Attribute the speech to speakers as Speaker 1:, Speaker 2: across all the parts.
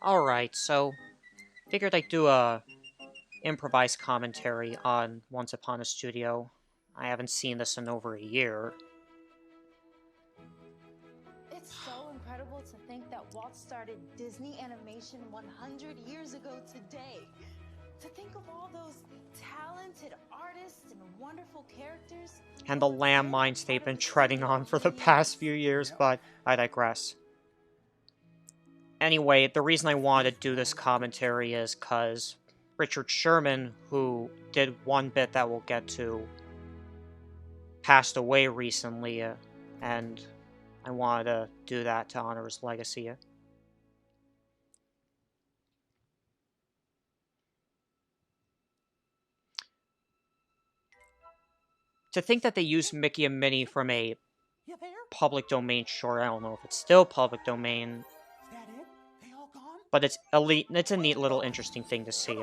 Speaker 1: Alright, so figured I'd do a improvised commentary on Once Upon a Studio. I haven't seen this in over a year.
Speaker 2: It's so incredible to think that Walt started Disney Animation 100 years ago today. To think of all those talented artists and wonderful characters.
Speaker 1: And the landmines they've been treading on for the past few years, but I digress. Anyway, the reason I wanted to do this commentary is because Richard Sherman, who did one bit that we'll get to, passed away recently, and I wanted to do that to honor his legacy. To think that they used Mickey and Minnie from a public domain short, I don't know if it's still public domain, but it's a neat little interesting thing to see.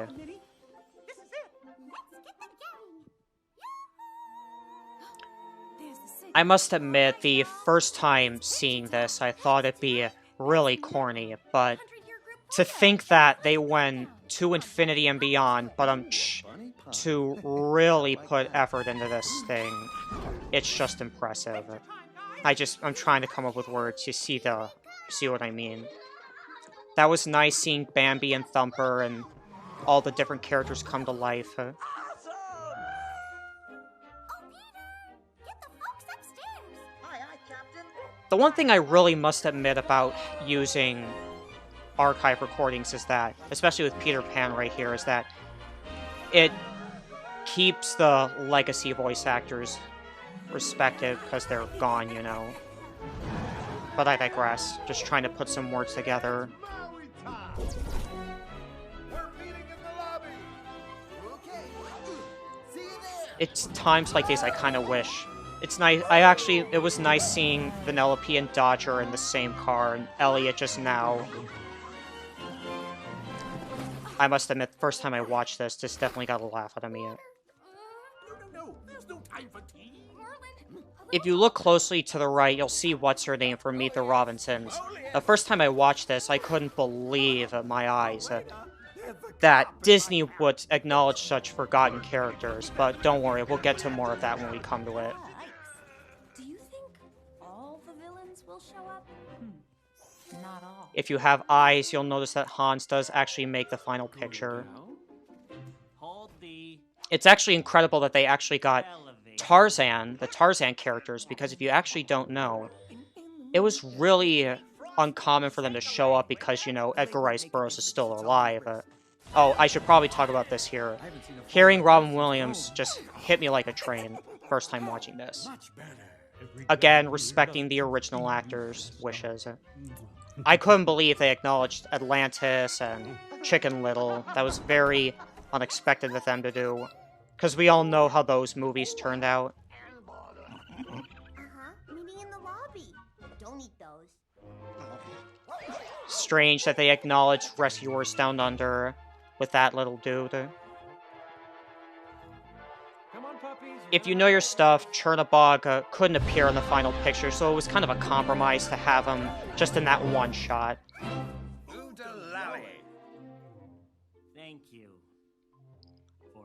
Speaker 1: I must admit, the first time seeing this, I thought it'd be really corny, but to think that they went to infinity and beyond, but to really put effort into this thing, it's just impressive. I'm trying to come up with words. You see what I mean. That was nice seeing Bambi and Thumper and all the different characters come to life. The one thing I really must admit about using archive recordings is that, especially with Peter Pan right here, is that it keeps the legacy voice actors respected because they're gone, you know. But I digress. Just trying to put some words together. It's times like these I kind of wish. It's nice. It was nice seeing Vanellope and Dodger in the same car, and Elliot just now. I must admit, the first time I watched this definitely got a laugh out of me. If you look closely to the right, you'll see what's her name from Meet the Robinsons. The first time I watched this, I couldn't believe my eyes that Disney would acknowledge such forgotten characters. But don't worry, we'll get to more of that when we come to it.
Speaker 2: Do you think all the villains will show up? Not all.
Speaker 1: If you have eyes, you'll notice that Hans does actually make the final picture. It's actually incredible that they actually got Tarzan, the Tarzan characters, because if you actually don't know, it was really uncommon for them to show up because, you know, Edgar Rice Burroughs is still alive. Oh, I should probably talk about this here. Hearing Robin Williams just hit me like a train first time watching this. Again, respecting the original actors' wishes. I couldn't believe they acknowledged Atlantis and Chicken Little. That was very unexpected of them to do. Because we all know how those movies turned out.
Speaker 3: Meeting in the lobby. Don't eat those.
Speaker 1: Strange that they acknowledged Rescuers Down Under with that little dude. If you know your stuff, Chernabog couldn't appear in the final picture, so it was kind of a compromise to have him just in that one shot.
Speaker 4: Thank you.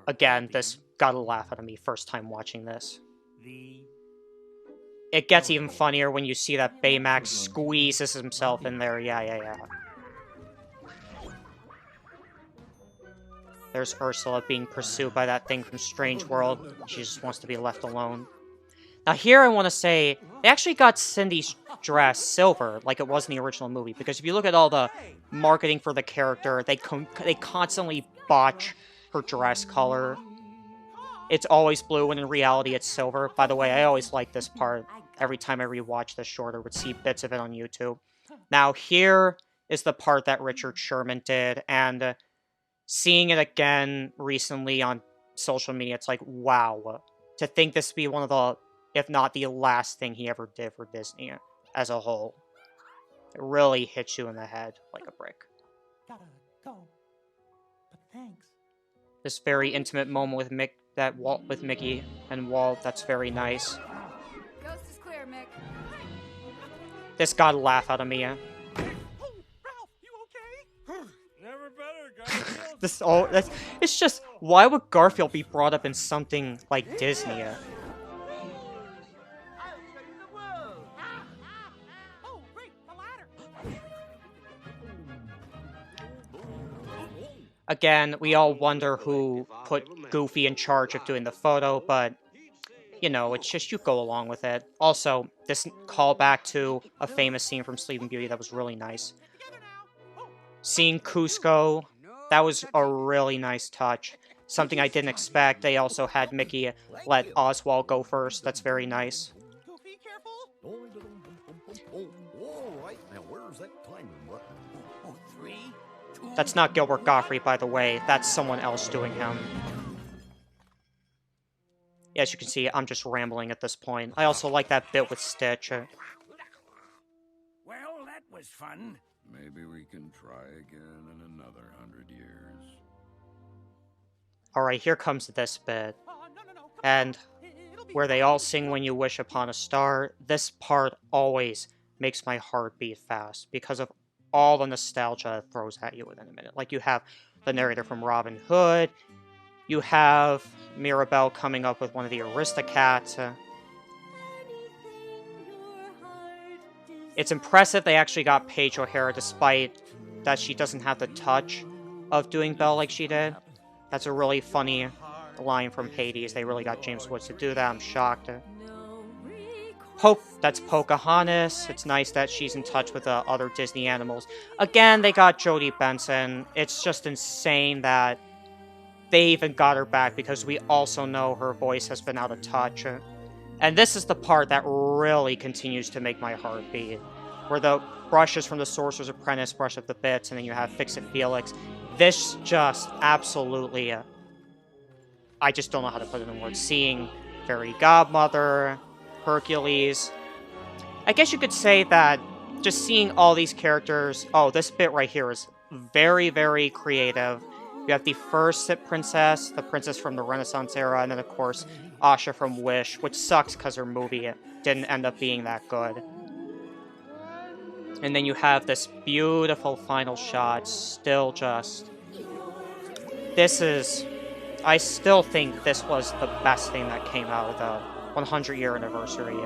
Speaker 1: Again, this got a laugh out of me first time watching this. It gets even funnier when you see that Baymax squeezes himself in there. Yeah. There's Ursula being pursued by that thing from Strange World. She just wants to be left alone. Now here I want to say, they actually got Cindy's dress silver, like it was in the original movie. Because if you look at all the marketing for the character, they constantly botch her dress color. It's always blue, when in reality it's silver. By the way, I always like this part. Every time I rewatch this short, I would see bits of it on YouTube. Now here is the part that Richard Sherman did, and seeing it again recently on social media, it's like, wow. To think this would be one of the, if not the last thing he ever did for Disney as a whole. It really hits you in the head like a brick.
Speaker 4: Gotta go. But thanks.
Speaker 1: This very intimate moment with with Mickey and Walt, that's very nice.
Speaker 2: Ghost is clear, Mick.
Speaker 1: This got a laugh out of me.
Speaker 4: Hey, Ralph, you okay?
Speaker 1: this all that's it's just why would Garfield be brought up in something like Disney?
Speaker 5: I'll show you the world. Oh, great, the ladder.
Speaker 1: Again, we all wonder who put Goofy in charge of doing the photo, but you know, it's just you go along with it. Also, this callback to a famous scene from Sleeping Beauty that was really nice.
Speaker 5: Together now. Oh,
Speaker 1: Seeing Cusco, that was a really nice touch. Something I didn't expect. They also had Mickey let Oswald go first. That's very nice.
Speaker 5: Goofy, careful.
Speaker 6: All right, now where's that timer button?
Speaker 5: Oh, 3, 2.
Speaker 1: That's not Gilbert Gottfried, by the way. That's someone else doing him. As you can see, I'm just rambling at this point. I also like that bit with Stitch.
Speaker 5: Well, that was fun.
Speaker 6: Maybe we can try again in another 100 years.
Speaker 1: Alright, here comes this bit.
Speaker 5: No.
Speaker 1: And
Speaker 5: It'll be
Speaker 1: where they all sing When You Wish Upon a Star, this part always makes my heart beat fast because of all the nostalgia it throws at you within a minute. Like, you have the narrator from Robin Hood, you have Mirabelle coming up with one of the Aristocats. It's impressive they actually got Paige O'Hara despite that she doesn't have the touch of doing Belle like she did. That's a really funny line from Hades. They really got James Woods to do that. I'm shocked. That's Pocahontas. It's nice that she's in touch with the other Disney animals. Again, they got Jodie Benson. It's just insane that they even got her back because we also know her voice has been out of touch. And this is the part that really continues to make my heart beat. Where the brushes from the Sorcerer's Apprentice brush up the bits, and then you have Fix-It Felix. This just absolutely... I just don't know how to put it in words. Seeing Fairy Godmother, Hercules. I guess you could say that just seeing all these characters... Oh, this bit right here is very, very creative. You have the first princess, the princess from the Renaissance era, and then, of course, Asha from Wish, which sucks because her movie didn't end up being that good. And then you have this beautiful final shot, still just... This is... I still think this was the best thing that came out of the 100-year anniversary.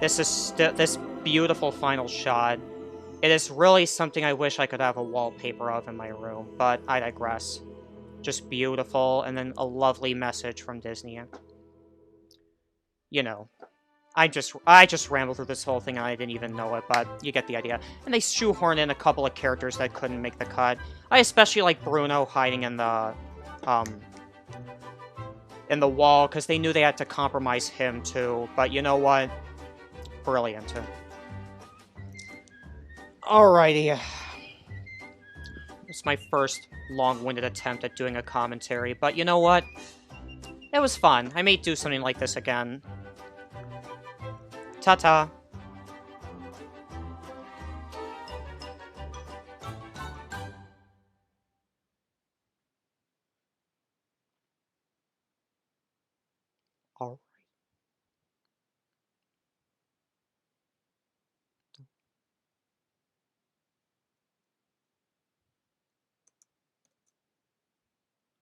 Speaker 1: This is this beautiful final shot. It is really something I wish I could have a wallpaper of in my room, but I digress. Just beautiful, and then a lovely message from Disney. You know, I just rambled through this whole thing and I didn't even know it, but you get the idea. And they shoehorn in a couple of characters that couldn't make the cut. I especially like Bruno hiding in the wall, because they knew they had to compromise him too. But you know what? Brilliant. Alrighty. It's my first long-winded attempt at doing a commentary, but you know what? It was fun. I may do something like this again. Ta-ta. All